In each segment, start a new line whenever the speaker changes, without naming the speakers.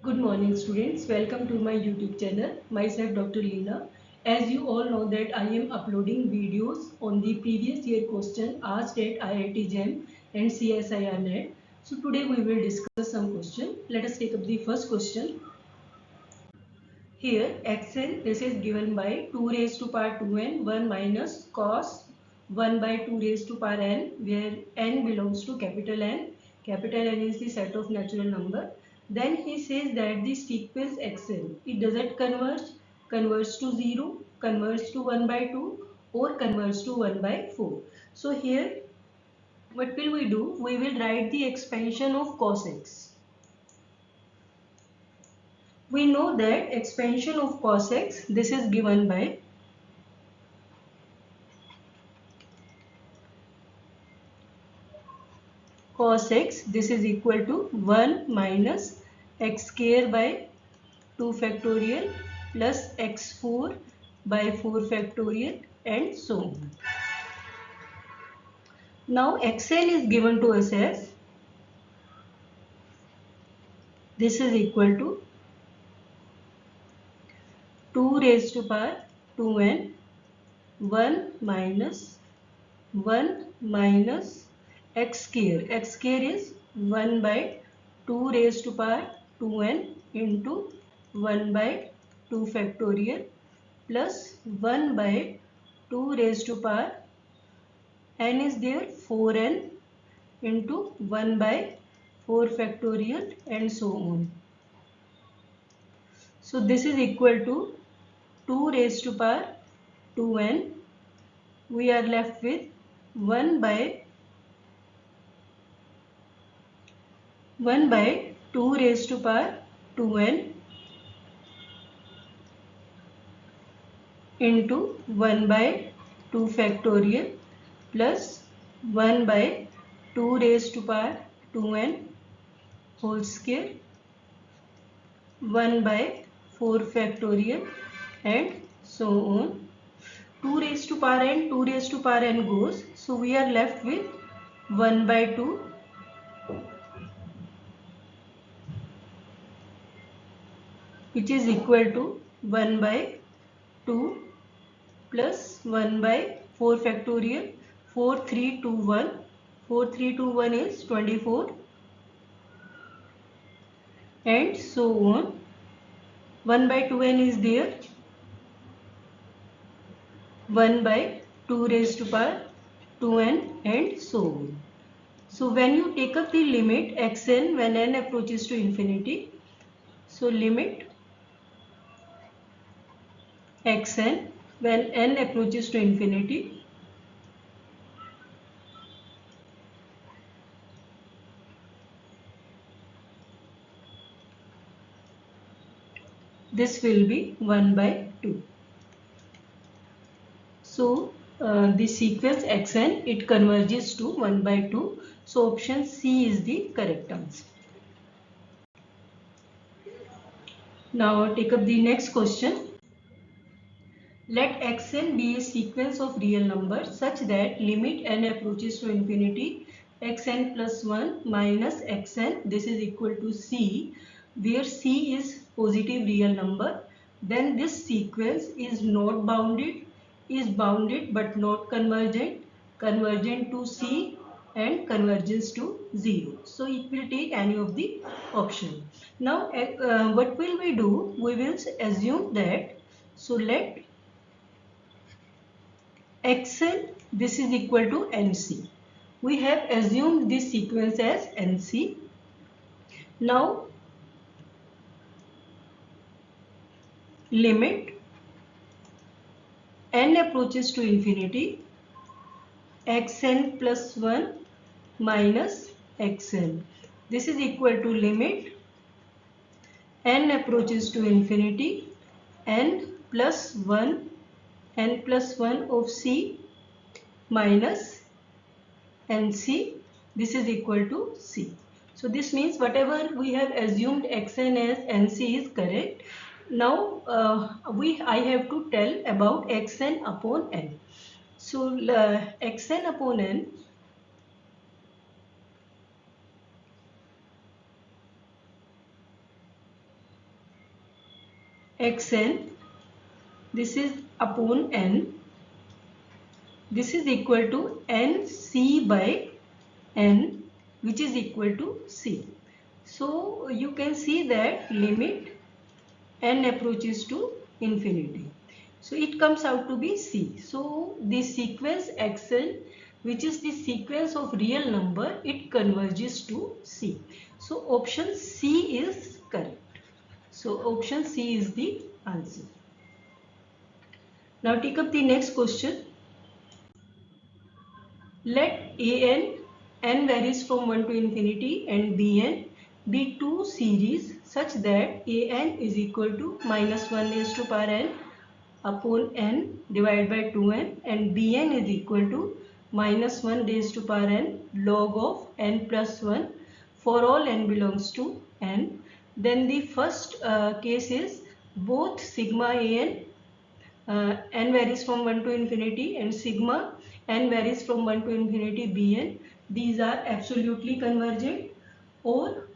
Good morning students, welcome to my YouTube channel, myself Dr. Leena. As you all know that I am uploading videos on the previous year question asked at IIT JAM and CSIR NET. So today we will discuss some question. Let us take up the first question. Here xn this is given by 2 raised to power 2n 1 minus cos 1 by 2 raised to power n, where n belongs to capital N. Capital N is the set of natural number. Then he says that the sequence xn, it doesn't converge to 0, converge to 1 by 2 or converge to 1 by 4. So here what will we do? We will write the expansion of cos x. We know that expansion of cos x, this is given by cos x, this is equal to 1 minus x square by 2 factorial plus x4 by 4 factorial and so on. Now xn is given to us as, this is equal to 2 raised to power 2n 1 minus 1 minus x square. X square is 1 by 2 raised to power 2n into 1 by 2 factorial plus 1 by 2 raised to power n is there 4n into 1 by 4 factorial and so on. So this is equal to 2 raised to power 2n. We are left with 1 by 2 raised to power 2n into 1 by 2 factorial plus 1 by 2 raised to power 2n whole square 1 by 4 factorial and so on. 2 raised to power n, 2 raised to power n goes. So we are left with 1 by 2 which is equal to 1 by 2 plus 1 by 4 factorial 4 3 2 1 4 3 2 1 is 24 and so on. 1 by 2n is there, 1 by 2 raised to power 2n and so on. So when you take up the limit xn when n approaches to infinity, so limit xn when n approaches to infinity, this will be 1 by 2. So the sequence xn, it converges to 1 by 2. So option C is the correct answer. Now take up the next question. Let xn be a sequence of real numbers such that limit n approaches to infinity xn plus 1 minus xn, this is equal to C, where C is positive real number. Then this sequence is not bounded, is bounded but not convergent, convergent to C and convergence to 0. So it will take any of the option. Now what will we do? We will assume that, so let xn, this is equal to nc. We have assumed this sequence as nc. Now limit n approaches to infinity xn plus 1 minus xn. This is equal to limit n approaches to infinity n plus 1 of c minus nc, this is equal to c. So this means whatever we have assumed xn as nc is correct. Now I have to tell about xn upon n. So xn upon n, xn, this is upon n, this is equal to nc by n, which is equal to c. So you can see that limit n approaches to infinity. So it comes out to be c. So the sequence xn, which is the sequence of real number, it converges to c. So option C is correct. So option C is the answer. Now take up the next question. Let n varies from 1 to infinity, and bn be two series such that an is equal to minus 1 raised to power n upon n divided by 2n, and bn is equal to minus 1 raised to power n log of n plus 1 for all n belongs to n. Then the first case is both sigma an n varies from 1 to infinity and sigma n varies from 1 to infinity bn. These are absolutely convergent. Or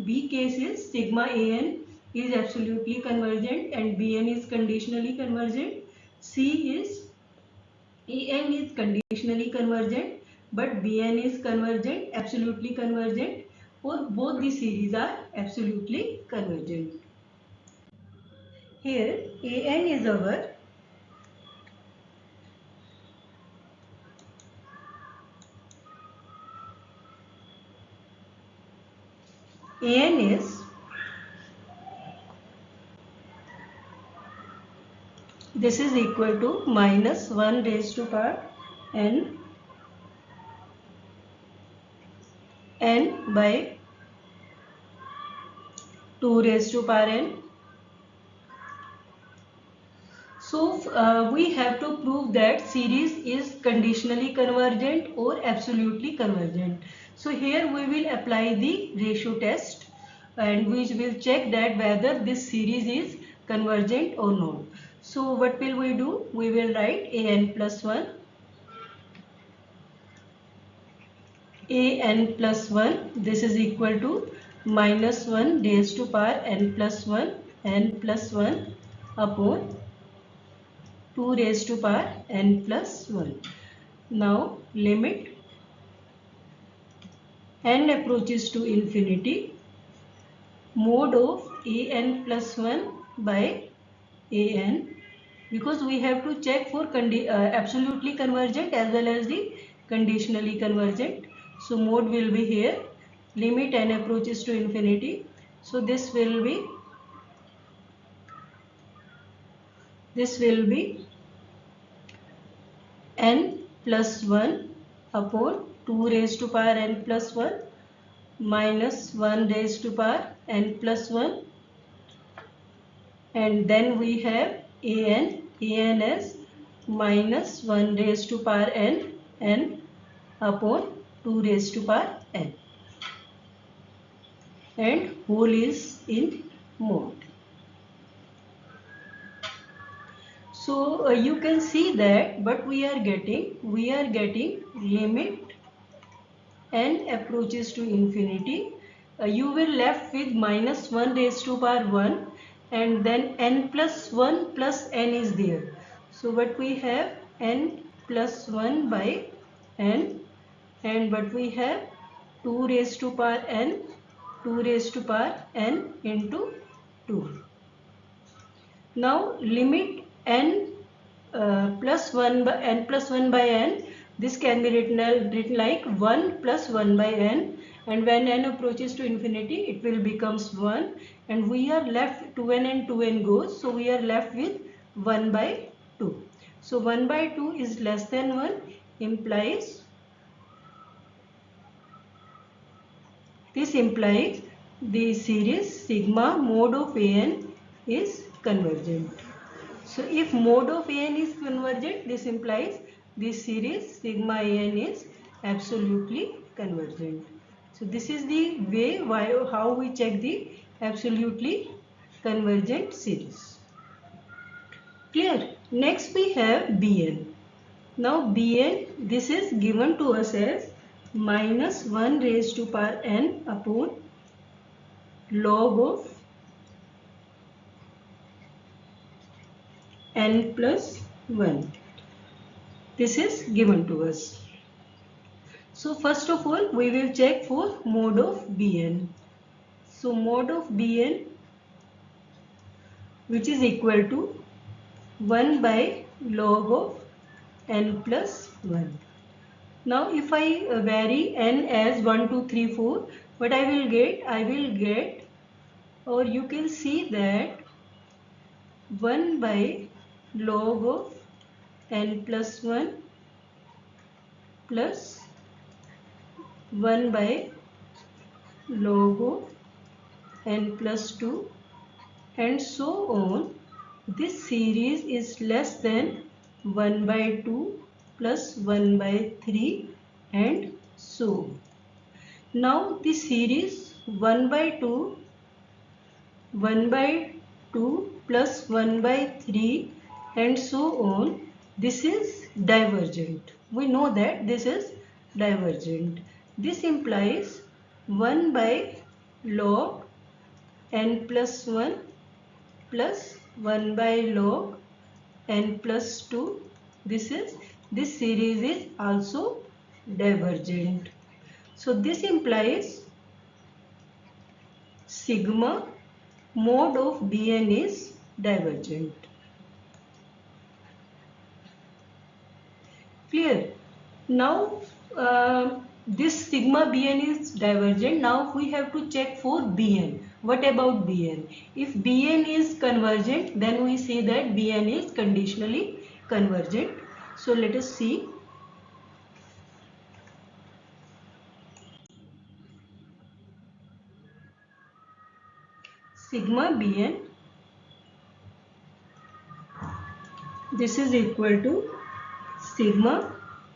B case is sigma an is absolutely convergent and bn is conditionally convergent. C is an is conditionally convergent but bn is convergent, absolutely convergent, or both the series are absolutely convergent. Here an is our an is this is equal to minus 1 raised to power n by 2 raised to power n. So we have to prove that series is conditionally convergent or absolutely convergent. So here we will apply the ratio test and we will check that whether this series is convergent or not. So what will we do? We will write an plus 1, this is equal to minus 1 raised to power n plus 1 upon 2 raised to power n plus 1. Now limit n approaches to infinity, mod of an plus 1 by an, because we have to check for absolutely convergent as well as the conditionally convergent. So mod will be here, limit n approaches to infinity. So this will be n plus 1 upon 2 raised to power n plus 1 minus 1 raised to power n plus 1, and then we have an as minus 1 raised to power n upon 2 raised to power n, and whole is in mod. So you can see that what we are getting limit n approaches to infinity. You will left with minus 1 raised to power 1 and then n plus 1 plus n is there. So what we have n plus 1 by n, and what we have 2 raised to power n into 2. Now limit n plus 1 by n, this can be written like 1 plus 1 by n, and when n approaches to infinity it will becomes 1, and we are left 2n and 2n goes, so we are left with 1 by 2. So 1 by 2 is less than 1 implies, this implies the series sigma mod of an is convergent. So if mod of an is convergent, this implies this series sigma an is absolutely convergent. So this is the way how we check the absolutely convergent series. Clear? Next we have Bn. Now Bn, this is given to us as minus 1 raised to power n upon log of n plus 1. This is given to us. So first of all, we will check for mode of Bn. So mode of Bn, which is equal to 1 by log of n plus 1. Now if I vary n as 1, 2, 3, 4, what I will get, or you can see that 1 by log of n plus 1 plus 1 by log of n plus 2 and so on. This series is less than 1 by 2 plus 1 by 3 and so on. Now the series 1 by 2 plus 1 by 3 and so on, this is divergent. We know that this is divergent. This implies 1 by log n plus 1 plus 1 by log n plus 2. This series is also divergent. So this implies sigma mode of Bn is divergent. Clear? Now this sigma Bn is divergent. Now we have to check for Bn. What about Bn? If Bn is convergent, then we say that Bn is conditionally convergent. So let us see. Sigma Bn, this is equal to sigma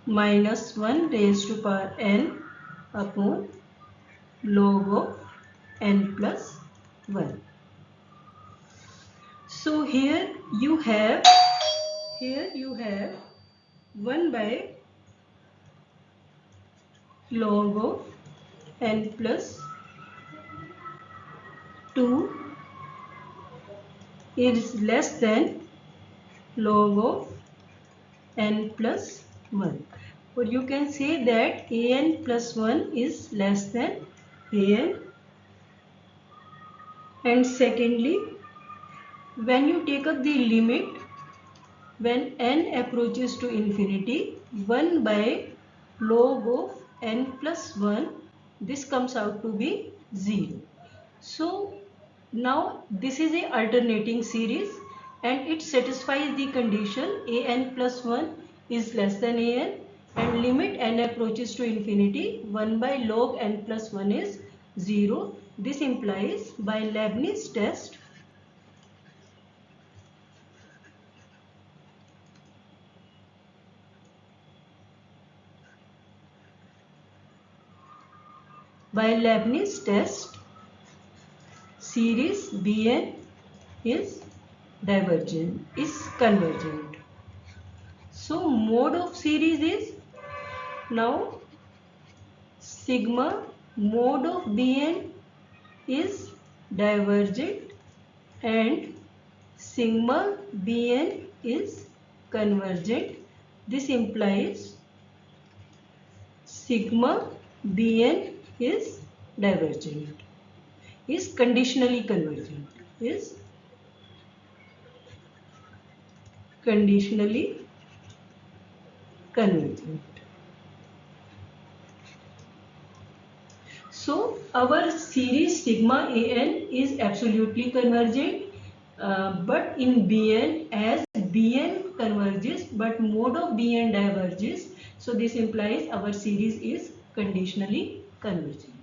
minus 1 raised to power n upon log of n plus 1. So here you have 1 by log of n plus 2 is less than log of n plus 1. Or you can say that an plus 1 is less than an. And secondly, when you take up the limit, when n approaches to infinity, 1 by log of n plus 1, this comes out to be 0. So now this is a alternating series and it satisfies the condition an plus 1 is less than an, and limit n approaches to infinity, 1 by log n plus 1 is 0. This implies by Leibniz test, series Bn is divergent, is convergent. So mode of series is now sigma mode of Bn is divergent and sigma Bn is convergent. This implies sigma Bn is divergent, is conditionally convergent, is conditionally convergent. So our series sigma an is absolutely convergent, but in Bn, as Bn converges but mode of Bn diverges, so this implies our series is conditionally convergent.